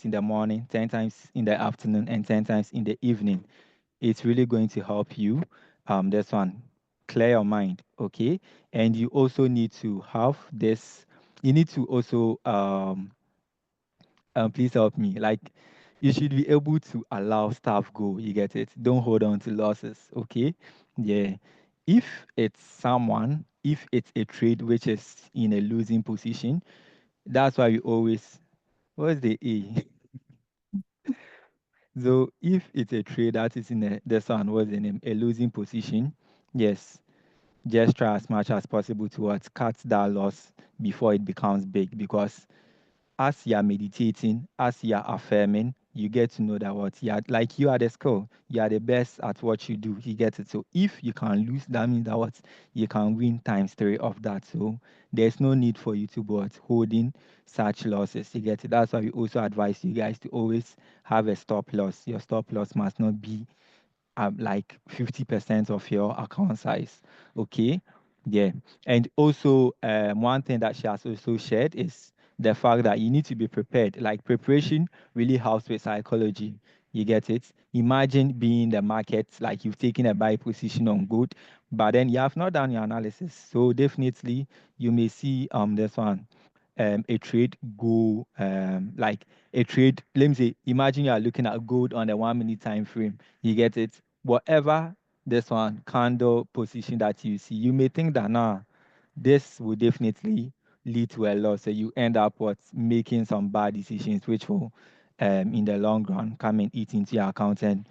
in the morning, 10 times in the afternoon, and 10 times in the evening. It's really going to help you. This one, clear your mind, okay? And you also need to have this, you need to also please help me. Like, you should be able to allow stuff go. You get it? Don't hold on to losses. Okay? Yeah. If it's someone, if it's a trade which is in a losing position, that's why we always, what's the A? So if it's a trade that is in this one was in a losing position, yes, just try as much as possible to what cut that loss before it becomes big, because as you are meditating, as you are affirming, you get to know that what you are like, you are the skill, you are the best at what you do. You get it. So if you can lose, that means that what you can win times three of that. So there's no need for you to be what holding such losses. You get it. That's why we also advise you guys to always have a stop loss. Your stop loss must not be like 50% of your account size. Okay. Yeah. And also, one thing that she has also shared is the fact that you need to be prepared. Like, preparation really helps with psychology. You get it? Imagine being in the market, like you've taken a buy position on good, but then you have not done your analysis. So definitely you may see this one a trade go like a trade. Let me say, imagine you are looking at gold on a 1 minute time frame. You get it? Whatever this one candle position that you see, you may think that now this will definitely lead to a loss. So you end up what making some bad decisions, which will in the long run come and eat into your account and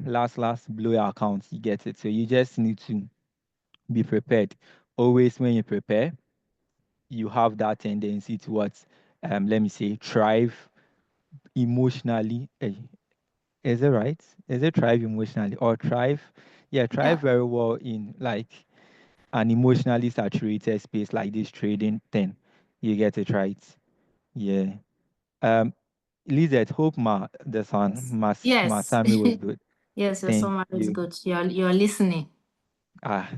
last blow your account. You get it? So you just need to be prepared. Always when you prepare, you have that tendency towards let me say thrive emotionally. Is it right? Is it thrive emotionally or thrive? Yeah, thrive Yeah. very well in like an emotionally saturated space like this trading thing. You get it right. Yeah. Um, Lizette, hope this one, my Yes. summary was good. Yes, your Thank summary is you. good. You're listening.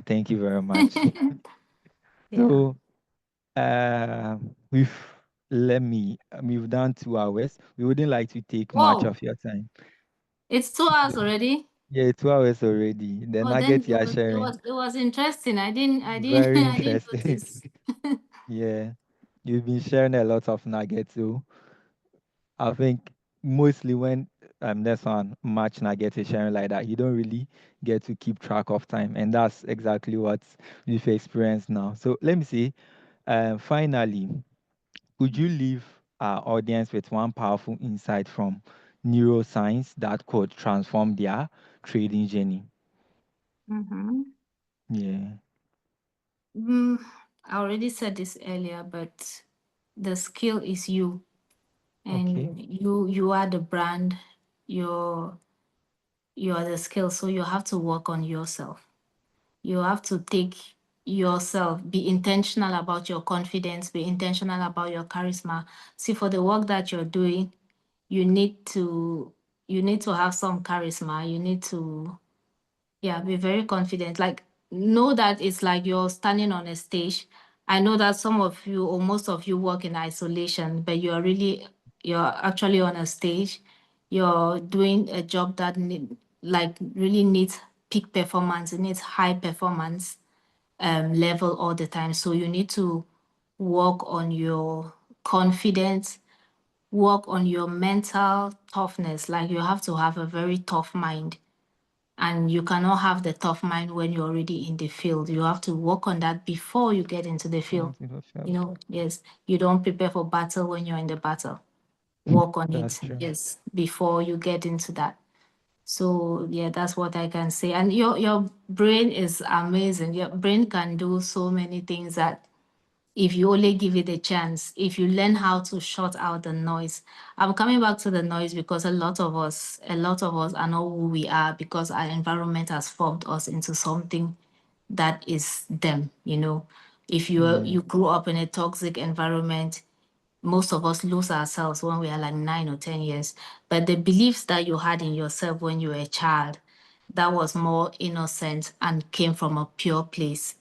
Thank you very much. Yeah. So, we've we've done 2 hours. We wouldn't like to take much Whoa, of your time. it's 2 hours already. Yeah, 2 hours already. The Oh, then nuggets you are sharing, it was interesting. very I didn't interesting. notice. Yeah, you've been sharing a lot of nuggets. So I think mostly when there's one much nugget is sharing like that, you don't really get to keep track of time, and that's exactly what we've experienced now. So let me see. Finally, could you leave our audience with one powerful insight from neuroscience that could transform their trading journey? Mm-hmm. Yeah. Mm, I already said this earlier, but the skill is you, Okay. and you are the brand. You're you are the skill, so you have to work on yourself. You have to take yourself, be intentional about your confidence, be intentional about your charisma. See, for the work that you're doing, you need to you need to have some charisma. You need to, yeah, be very confident. Like, know that it's like you're standing on a stage. I know that some of you or most of you work in isolation, but you're actually on a stage. You're doing a job that really needs peak performance. It needs high performance level all the time. So you need to work on your confidence, work on your mental toughness. Like, you have to have a very tough mind, and you cannot have the tough mind when you're already in the field. You have to work on that before you get into the field. Once in a You field. know, yes, you don't prepare for battle when you're in the battle. Work on That's it, true. yes, before you get into that. So yeah, that's what I can say. And your brain is amazing. Your brain can do so many things that if you only give it a chance, if you learn how to shut out the noise. I'm coming back to the noise because a lot of us are not who we are because our environment has formed us into something that is them. If Yeah. you grew up in a toxic environment, most of us lose ourselves when we are like 9 or 10 years. But the beliefs that you had in yourself when you were a child, that was more innocent and came from a pure place.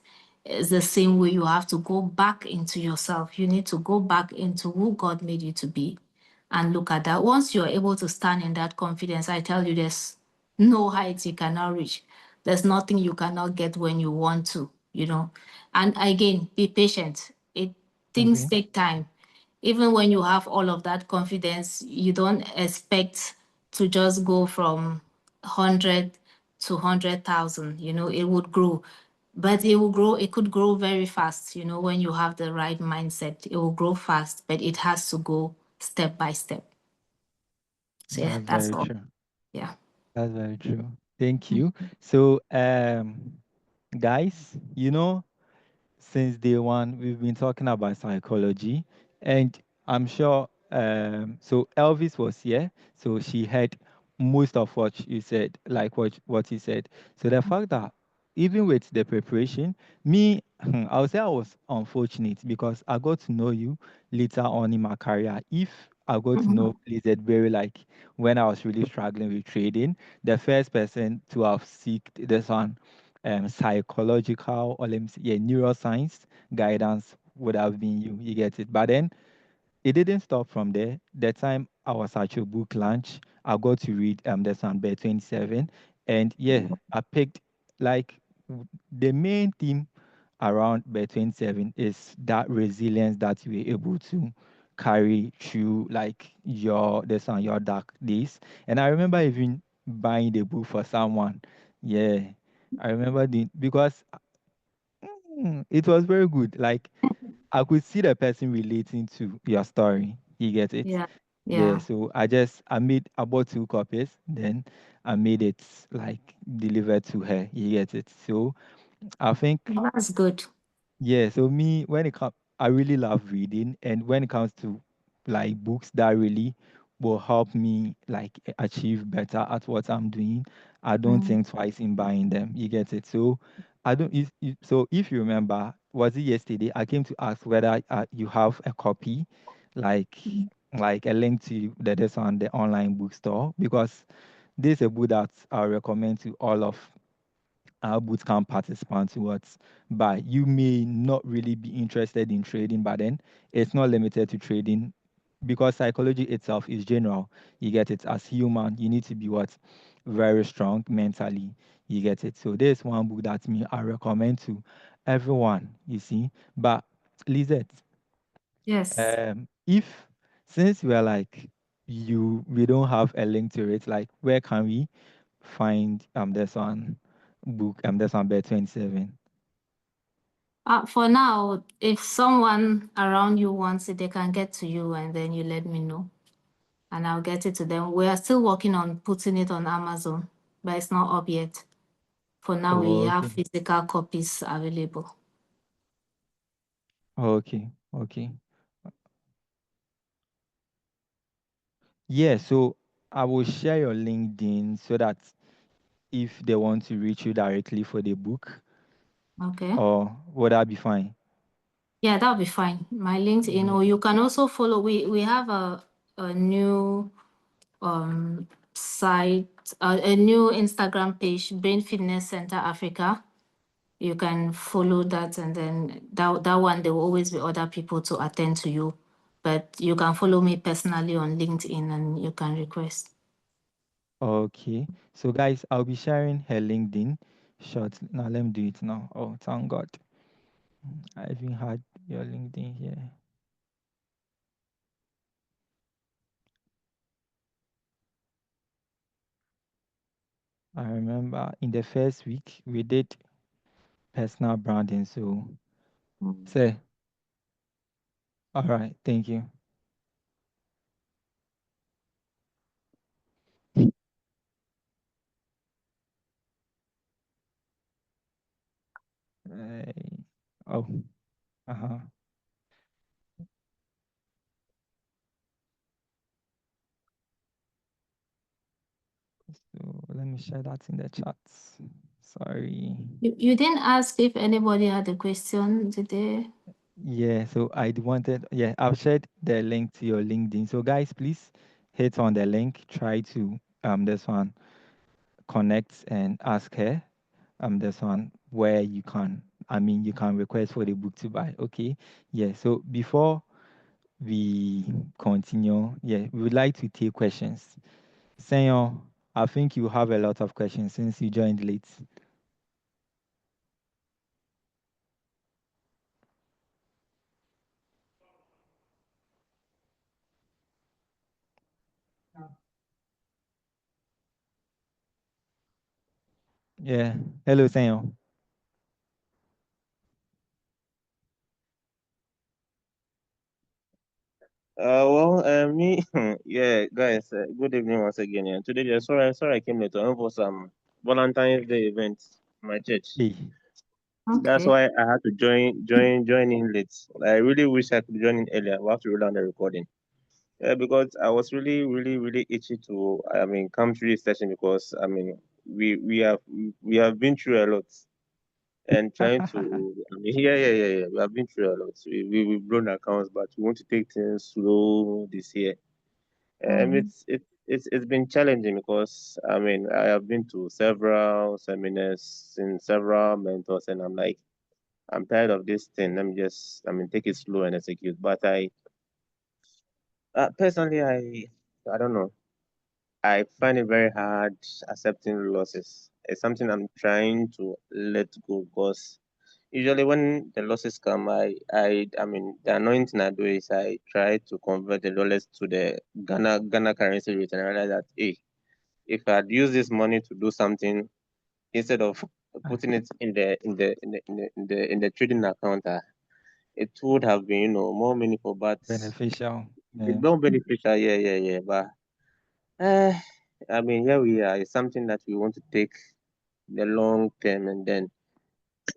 It's the same way you have to go back into yourself. You need to go back into who God made you to be and look at that. Once you're able to stand in that confidence, I tell you, there's no heights you cannot reach. There's nothing you cannot get when you want to, you know. And again, be patient. Things Okay. take time. Even when you have all of that confidence, you don't expect to just go from 100 to 100,000. You know, it would grow, but it will grow. It could grow very fast. You know, when you have the right mindset, it will grow fast, but it has to go step by step. So yeah, That's that's very all. true. Yeah. That's very true. Thank you. So, guys, since day one, we've been talking about psychology, and I'm sure. So Elvis was here, so she heard most of what you said, like what he said. So the fact that even with the preparation, me, I would say I was unfortunate because I got to know you later on in my career. If I got to know Mhm. Lizette Berry, like when I was really struggling with trading, the first person to have seeked this one psychological, or let me say, yeah, neuroscience guidance would have been you. You get it. But then it didn't stop from there. The time I was at your book launch, I got to read this one, Bear 27. And yeah, I picked like the main theme around Bear 27 is that resilience that you were able to carry through like your dark days. And I remember even buying the book for someone. Yeah. I remember because it was very good. Like I could see the person relating to your story. You get it? Yeah. Yeah. Yeah. So I bought 2 copies, then I made it like delivered to her. You get it? So I think That's good. yeah, so me when it comes, I really love reading, and when it comes to like books that really will help me like achieve better at what I'm doing, I don't Mm. think twice in buying them. You get it? So I don't. So if you remember, was it yesterday? I came to ask whether you have a copy, like like a link to this on the online bookstore, because this is a book that I recommend to all of our bootcamp participants towards buy. You may not really be interested in trading, but then it's not limited to trading because psychology itself is general. You get it as human, you need to be what? Very strong mentally. You get it. So there's one book that me I recommend to everyone, you see. But Lizette, Yes. if since we are like we don't have a link to it, like where can we find this one book this one Bear 27? For now, if someone around you wants it, they can get to you and then you let me know and I'll get it to them. We are still working on putting it on Amazon, but it's not up yet. For now, we Oh, have okay. physical copies available. Okay. Okay. Yeah, so I will share your LinkedIn so that if they want to reach you directly for the book, Okay. or would that be fine? Yeah, that'll be fine. My LinkedIn, Yeah. or you can also follow. We have a new site, a new Instagram page, Brain Fitness Center Africa. You can follow that, and then that one there will always be other people to attend to you. But you can follow me personally on LinkedIn, and you can request. Okay. So guys, I'll be sharing her LinkedIn short. Now let me do it now. Oh, thank God. I even had your LinkedIn here. I remember in the first week we did personal branding. So Mm. say, all right, thank you. Uh, oh, uh-huh. So let me share that in the chat. Sorry. You didn't ask if anybody had a question, did they? Yeah, so yeah, I've shared the link to your LinkedIn. So guys, please hit on the link, try to this one connect and ask her this one where you can you can request for the book to buy. Okay. Yeah. So before we continue. Yeah, we would like to take questions. Senor, I think you have a lot of questions since you joined late. Yeah. Hello, Senor. Me, yeah, guys, good evening once again. Yeah, today, sorry, I came late. I went for some Valentine's Day event in my church. Hey. That's Okay. why I had to join in late. I really wish I could join in earlier. We have to roll down the recording. Yeah, because I was really itchy to, come to this session because we have been through a lot and trying to, yeah. We have been through a lot. We've blown accounts, but we want to take things slow this year. Mm. It's been challenging because I have been to several seminars and several mentors, and I'm like, I'm tired of this thing. Let me just take it slow and execute. But I personally I don't know. I find it very hard accepting losses. It's something I'm trying to let go because usually when the losses come, the anointing I do is I try to convert the dollars to the Ghana currency rate, and I realize that hey, if I had used this money to do something instead of putting it in the trading account, it would have been more meaningful. But Beneficial. it's Yeah. not beneficial. Yeah. But uh, here we are. It's something that we want to take the long term and then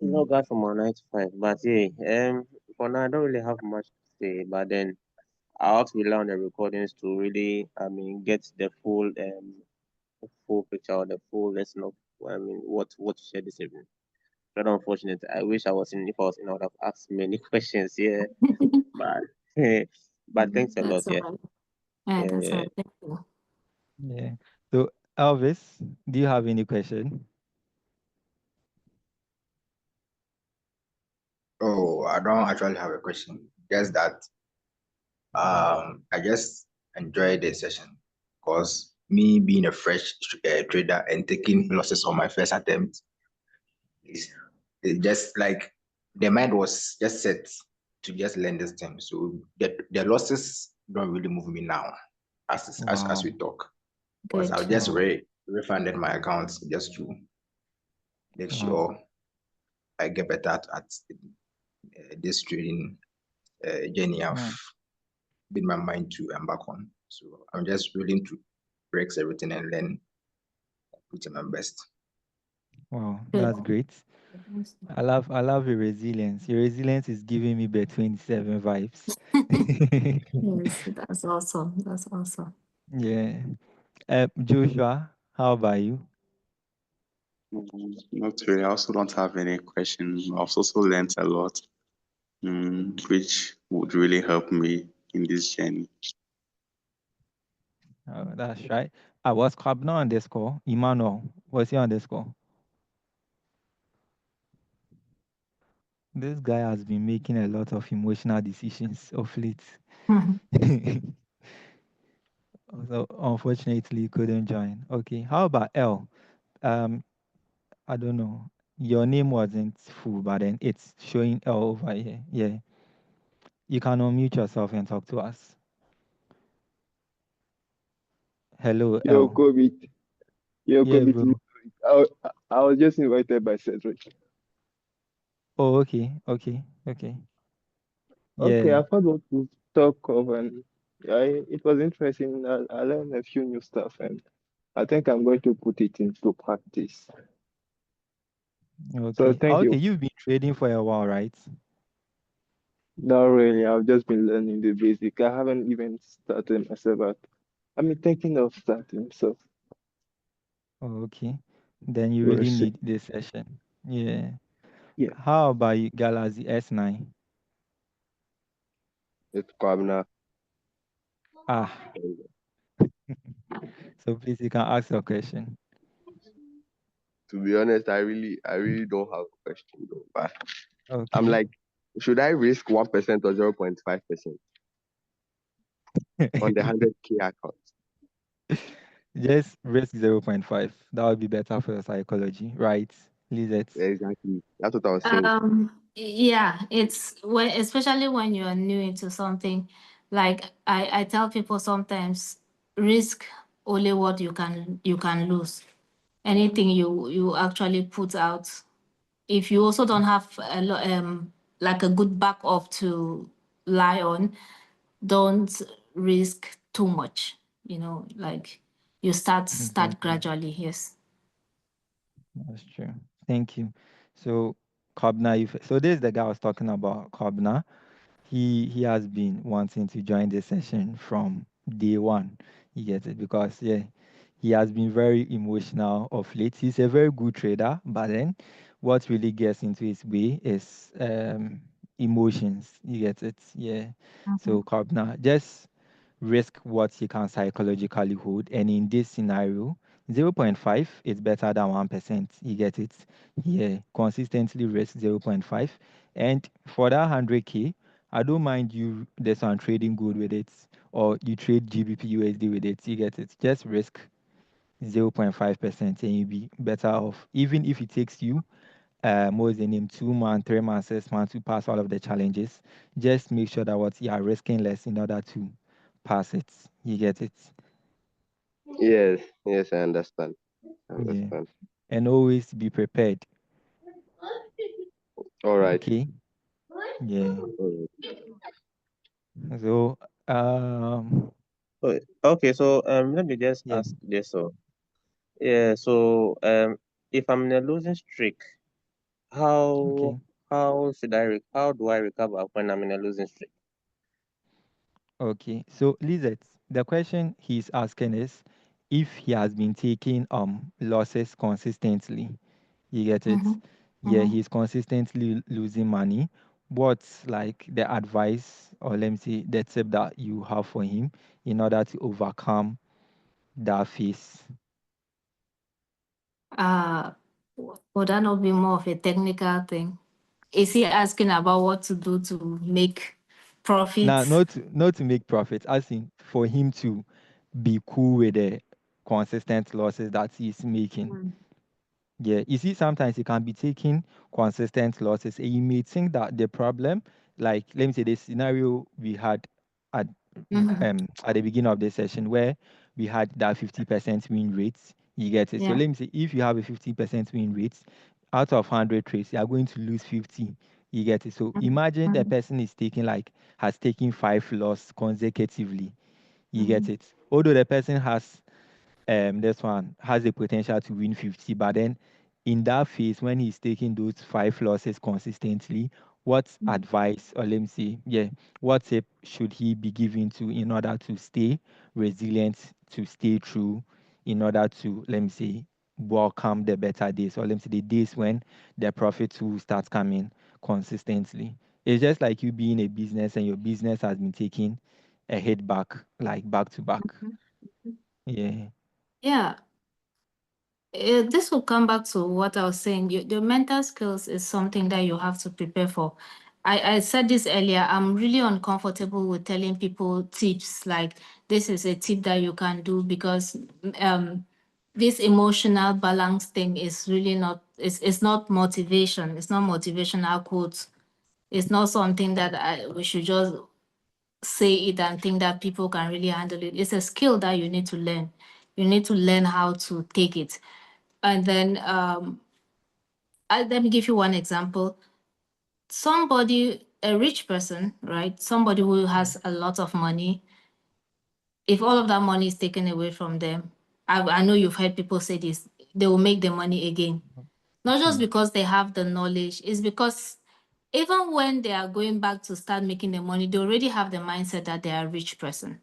Mm. log out from our 9 to 5. But yeah, for now I don't really have much to say. But then I have to rely on the recordings to really get the full picture or the full lesson of what to share this evening. Very unfortunate. I wish I was in. If I was in, I would have asked many questions. Yeah, but but thanks a lot. That's all Yeah, right. Yeah, yeah, that's all yeah. right. Thank you. Yeah. So, Elvis, do you have any question? Oh, I don't actually have a question. Just that I just enjoyed the session because me being a fresh trader and taking losses on my first attempt is it just like the mind was just set to just learn this thing. So the losses don't really move me now as Wow. we talk. Because Good. I'll just Wow. refunded my account just to make Wow. sure I get better at this trading journey I've Wow. been my mind to embark on. So I'm just willing to break everything and learn, put in my best. Wow. Good. That's great. I love your resilience. Your resilience is giving me Bet 27 vibes. Yes, that's awesome. That's awesome. Yeah. Joshua, how about you? Not really. I also don't have any questions. I've also learned a lot, which would really help me in this journey. Oh, that's right. I was Kwabna on this call. Emmanuel, was he on this call? This guy has been making a lot of emotional decisions of late. Mhm. So unfortunately, he couldn't join. Okay. How about L? Um, I don't know. Your name wasn't full, but then it's showing L over here. Yeah. You can unmute yourself and talk to us. Hello, Yo, L. COVID. Yo, Yeah, COVID. bro. I was just invited by Cedric. Oh, okay. Okay. Okay. Okay, Yeah. I've heard what you talk of, and it was interesting. I learned a few new stuff, and I think I'm going to put it into practice. So Okay. thank Okay. you. You've been trading for a while, right? Not really. I've just been learning the basic. I haven't even started myself, but I'm thinking of starting. So Oh, okay. Then you we'll really see. need this session. Yeah. Yeah. How about you, Galaxy S9? It's calm now. Ah, so please you can ask your question. To be honest, I really don't have a question though. But I'm Okay. like, should I risk 1% or 0.5%? on the 100K account. Just risk 0.5. That would be better for your psychology, right, Lizette? Exactly. That's what I was saying. Yeah, it's when, especially when you're new into something, like I tell people sometimes risk only what you can lose. Anything you actually put out. If you also don't have like a good backup to lie on, don't risk too much. Like you start Exactly. gradually. Yes. That's true. Thank you. So, Kobna, so this is the guy I was talking about, Kobna. He has been wanting to join the session from day one. You get it? Because yeah, he has been very emotional of late. He's a very good trader, but then what really gets into his way is emotions. You get it? Yeah. So Kobna, just risk what you can psychologically hold. And in this scenario, 0.5 is better than 1%. You get it? Yeah. Consistently risk 0.5. And for that 100K, I don't mind you there's one trading good with it, or you trade GBP USD with it. You get it? Just risk 0.5% and you'll be better off. Even if it takes you more than in 2 months, 3 months, 6 months to pass all of the challenges, just make sure that what you are risking less in order to pass it. You get it? Yes, yes, I understand. I Yeah. understand. And always be prepared. All right. Okay? Yeah. All So Okay, so let me just yeah, ask this. So yeah, so if I'm in a losing streak, how okay. how do I recover when I'm in a losing streak? Okay. So Lizette, the question he's asking is if he has been taking losses consistently. You get it? Mm-hmm. Yeah, Mm-hmm. he's consistently losing money. What's like the advice, or let me say the tip that you have for him in order to overcome that phase? Uh, would that not be more of a technical thing? Is he asking about what to do to make Now, profits? not to make profits, as in for him to be cool with the consistent losses that he's making. Mm. Yeah, you see, sometimes you can be taking consistent losses, and you may think that the problem, like let me say, the scenario we had at Mm-hmm. at the beginning of the session where we had that 50% win rates. You get it. So Yeah. let me say, if you have a 50% win rate, out of 100 trades, you are going to lose 50. You get it. So imagine the Mm-hmm. person is taking like has taken 5 loss consecutively. You Mm-hmm. get it. Although the person has this one has the potential to win 50, but then in that phase when he's taking those 5 losses consistently, what advice, or let me see, yeah, what tip should he be given to in order to stay resilient, to stay true, in order to, let me say, welcome the better days, or let me say the days when the profits will start coming consistently? It's just like you being a business and your business has been taking a hit back, like back to back. Yeah. Yeah. This will come back to what I was saying. The mental skills is something that you have to prepare for. I said this earlier. I'm really uncomfortable with telling people tips like this is a tip that you can do because this emotional balance thing is really not. It's not motivation. It's not motivational quotes. It's not something that we should just say it and think that people can really handle it. It's a skill that you need to learn. You need to learn how to take it. And then let me give you one example. Somebody, a rich person, right? Somebody who has a lot of money, if all of that money is taken away from them, I know you've heard people say this, they will make the money again. Not just True. because they have the knowledge, it's because even when they are going back to start making the money, they already have the mindset that they are a rich person.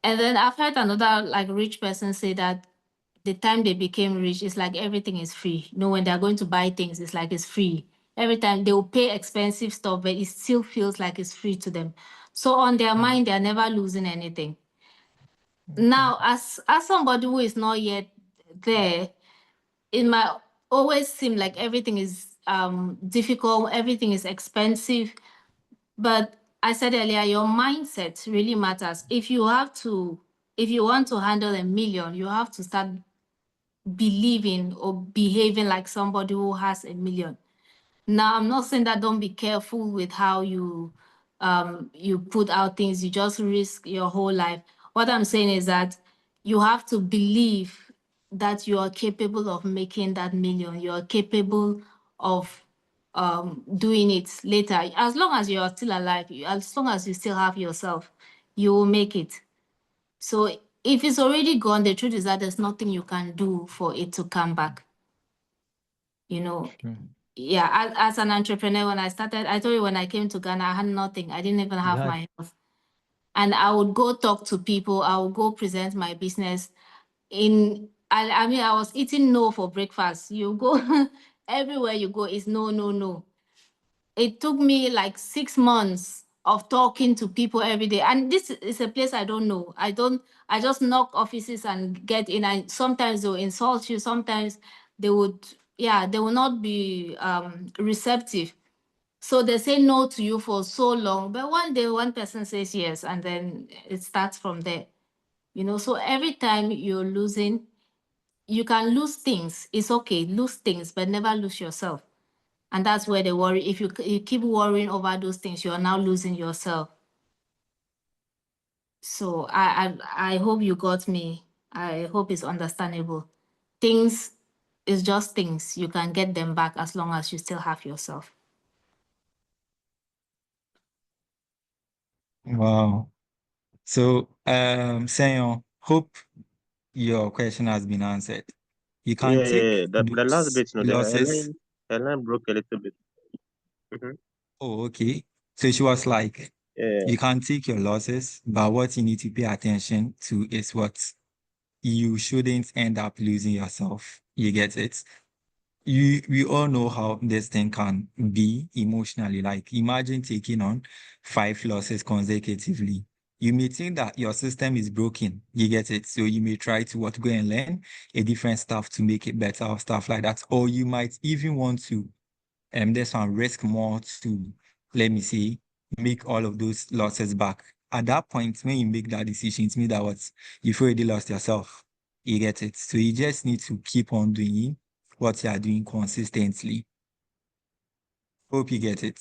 And then I've heard another like rich person say that the time they became rich, it's like everything is free. When they're going to buy things, it's like it's free. Every time they will pay expensive stuff, but it still feels like it's free to them. So on their Mm, mind, they're never losing anything. okay. Now, as somebody who is not yet there, it might always seem like everything is difficult, everything is expensive. But I said earlier, your mindset really matters. If you want to handle 1 million, you have to start believing or behaving like somebody who has 1 million. Now, I'm not saying that don't be careful with how you put out things. You just risk your whole life. What I'm saying is that you have to believe that you are capable of making that 1 million. You are capable of doing it later. As long as you are still alive, as long as you still have yourself, you will make it. So if it's already gone, the truth is that there's nothing you can do for it to come back. You know, yeah, as an entrepreneur, when I started, I told you when I came to Ghana, I had nothing. I didn't even have my health. And I would go talk to people. I would go present my business. I mean, I was eating no for breakfast. You go everywhere you go is no, no, no. It took me like 6 months of talking to people every day. And this is a place I don't know. I just knock offices and get in. And sometimes they'll insult you. Sometimes they will not be receptive. So they say no to you for so long. But one day, one person says yes, and then it starts from there. You know, so every time you're losing, you can lose things. It's okay, lose things, but never lose yourself. And that's where they worry. If you keep worrying over those things, you are now losing yourself. So I hope you got me. I hope it's understandable. Things is just things. You can get them back as long as you still have yourself. Wow. So, Senyo, hope your question has been answered. You can take Yeah. The last those bit, no, losses. her line broke a little bit. Mm-hmm. Oh, okay. So she was like, Yeah. you can take your losses, but what you need to pay attention to is what you shouldn't end up losing yourself. You get it? We all know how this thing can be emotionally. Like, imagine taking on 5 losses consecutively. You may think that your system is broken. You get it? So you may try to go and learn a different stuff to make it better or stuff like that. Or you might even want to this one risk more to, let me see, make all of those losses back. At that point, when you make that decision, it means that what you've already lost yourself. You get it? So you just need to keep on doing what you are doing consistently. Hope you get it.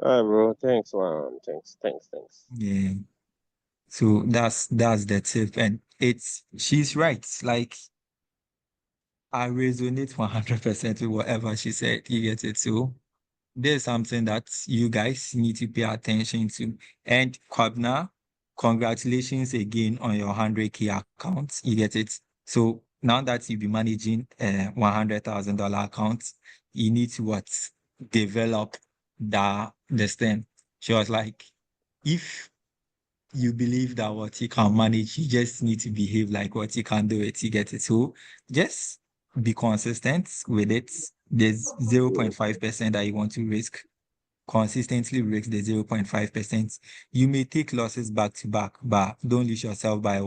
All right, bro. Thanks, man. Thanks. Yeah. So that's the tip. And she's right. Like, I resonate 100% with whatever she said. You get it? So there's something that you guys need to pay attention to. And Kwabna, congratulations again on your 100K account. You get it? So now that you'll be managing a $100,000 account, you need to develop this thing. She was like, if you believe that what you can manage, you just need to behave like what you can do it. You get it? So just be consistent with it. There's 0.5% that you want to risk. Consistently risk the 0.5%. You may take losses back to back, but don't lose yourself by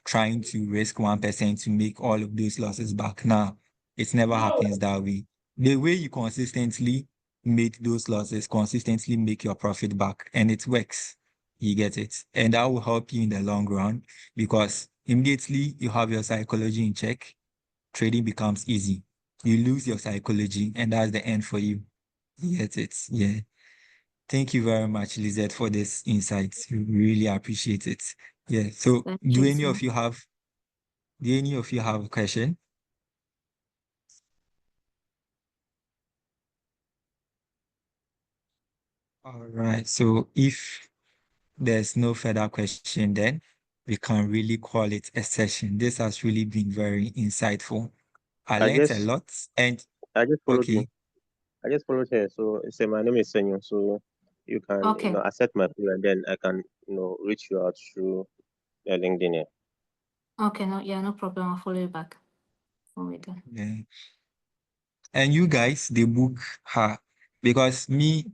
trying to risk 1% to make all of those losses back. Now, it never happens that way. The way you consistently make those losses, consistently make your profit back, and it works. You get it. And that will help you in the long run because immediately you have your psychology in check, trading becomes easy. You lose your psychology, and that's the end for you. You get it. Yeah. Thank you very much, Lizette, for this insights. We really appreciate it. Yeah. So Thank do you, any sir. of you have a question? All right. So if there's no further question, then we can really call it a session. This has really been very insightful. I I learned a just lot. And I just followed you. okay, I just followed her. So say my name is Senyo. So you can Okay. accept my prayer, and then I can reach you out through LinkedIn. Yeah. Okay. No problem. I'll follow you back when we're done. yeah. And you guys, the book her because me,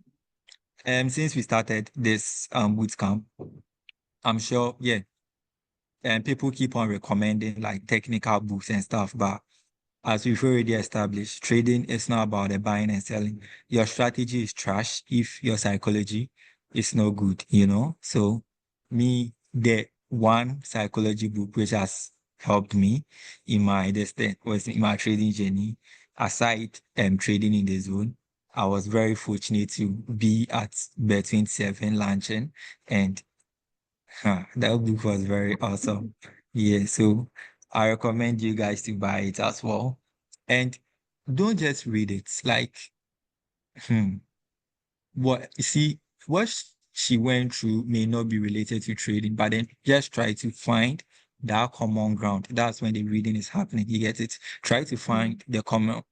since we started this boot camp, I'm sure, yeah, and people keep on recommending like technical books and stuff, but as we've already established, trading is not about the buying and selling. Your strategy is trash if your psychology it's not good, you know. So me, the one psychology book which has helped me in my was in my trading journey, aside trading in the zone, I was very fortunate to be at between 7 launching, and that book was very awesome. Yeah, so I recommend you guys to buy it as well. And don't just read it. Like, what you see, what she went through may not be related to trading, but then just try to find that common ground. That's when the reading is happening. You get it? Try to find the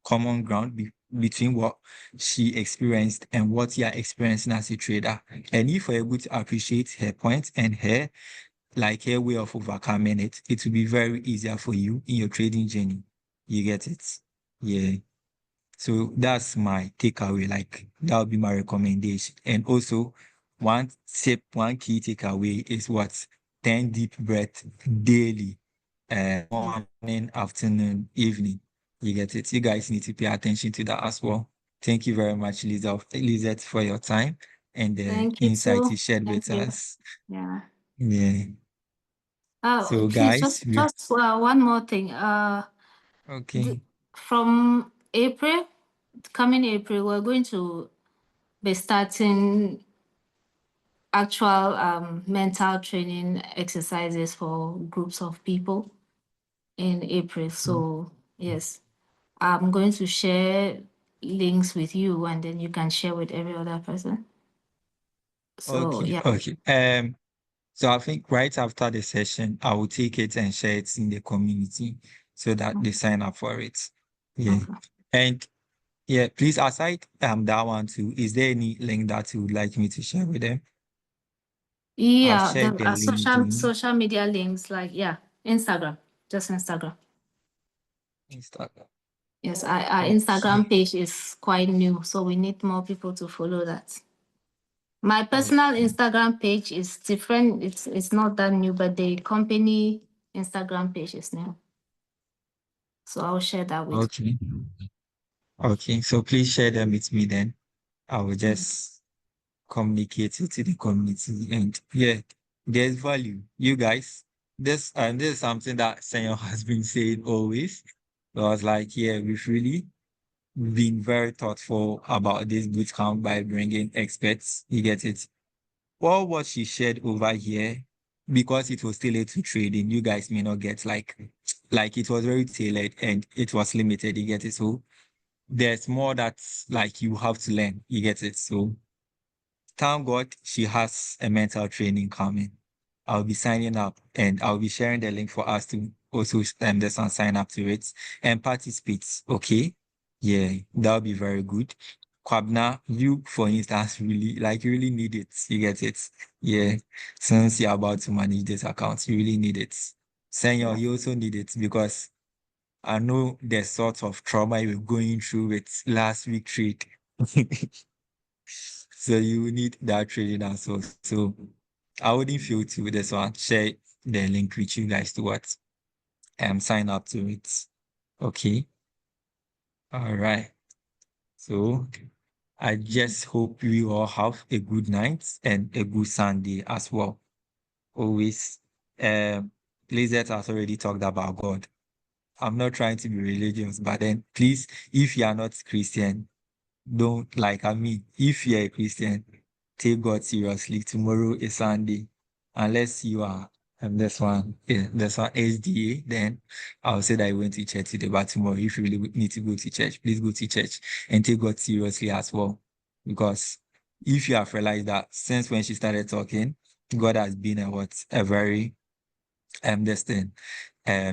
common ground between what she experienced and what you are experiencing as a trader. And if you're able to appreciate her points and her way of overcoming it, it will be very easier for you in your trading journey. You get it? Yeah. So that's my takeaway. Like that would be my recommendation. And also, one key takeaway is what 10 deep breath daily, morning, afternoon, evening. You get it. You guys need to pay attention to that as well. Thank you very much, Lizette, for your time and the Thank you insights you too. shared Thank with you. us. Yeah. Yeah. So, Please guys, just one more thing. okay. From April, coming April, we're going to be starting actual mental training exercises for groups of people in April. So yes, I'm going to share links with you, and then you can share with every other person. So Okay. yeah. Okay. So I think right after the session, I will take it and share it in the community so that they sign up for it. Yeah. Okay. And yeah, please aside that one too, is there any link that you would like me to share with them? I've Yeah, shared the the LinkedIn, social media links, like Instagram, just Instagram. Instagram. Yes, our Okay. Instagram page is quite new, so we need more people to follow that. My personal Okay. Instagram page is different. It's not that new, but the company Instagram page is new. So I'll share that with Okay. Okay. So please share them with me then. I will you. just communicate it to the community. And yeah, there's value. You guys, this is something that Senor has been saying always. I was like, yeah, we've really been very thoughtful about this bootcamp by bringing experts. You get it? All what she shared over here, because it was tailored to trading, you guys may not get like it was very tailored and it was limited. You get it? So there's more that's like you have to learn. You get it? So thank God she has a mental training coming. I'll be signing up and I'll be sharing the link for us to also this and sign up to it and participate. Okay. Yeah, that'll be very good. Kwabna, you, for instance, you really need it. You get it. Yeah. Since you're about to manage this account, you really need it. Senior, Yeah. you also need it because I know the sort of trauma you're going through with last week trade. So you need that training as well. So I wouldn't feel to this one. Share the link with you guys to what sign up to it. Okay. All right. So I just hope you all have a good night and a good Sunday as well. Always Lizette has already talked about God. I'm not trying to be religious, but then please, if you are not Christian, don't if you're a Christian, take God seriously. Tomorrow is Sunday. Unless you are this one SDA, then I'll say that you went to church today. But tomorrow, if you really need to go to church, please go to church and take God seriously as well. Because if you have realized that since when she started talking, God has been a very this thing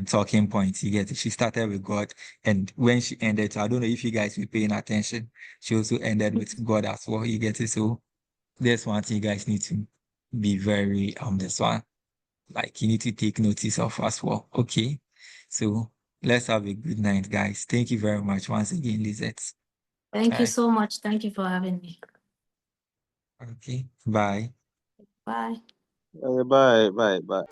talking points. You get it. She started with God, and when she ended, I don't know if you guys were paying attention. She also ended with God as well. You get it. So there's one thing you guys need to be very this one. Like you need to take notice of as well. Okay. So let's have a good night, guys. Thank you very much once again, Lizette. Thank you Bye. so much. Thank you for having me. Okay. Bye. Bye. Bye, bye, bye.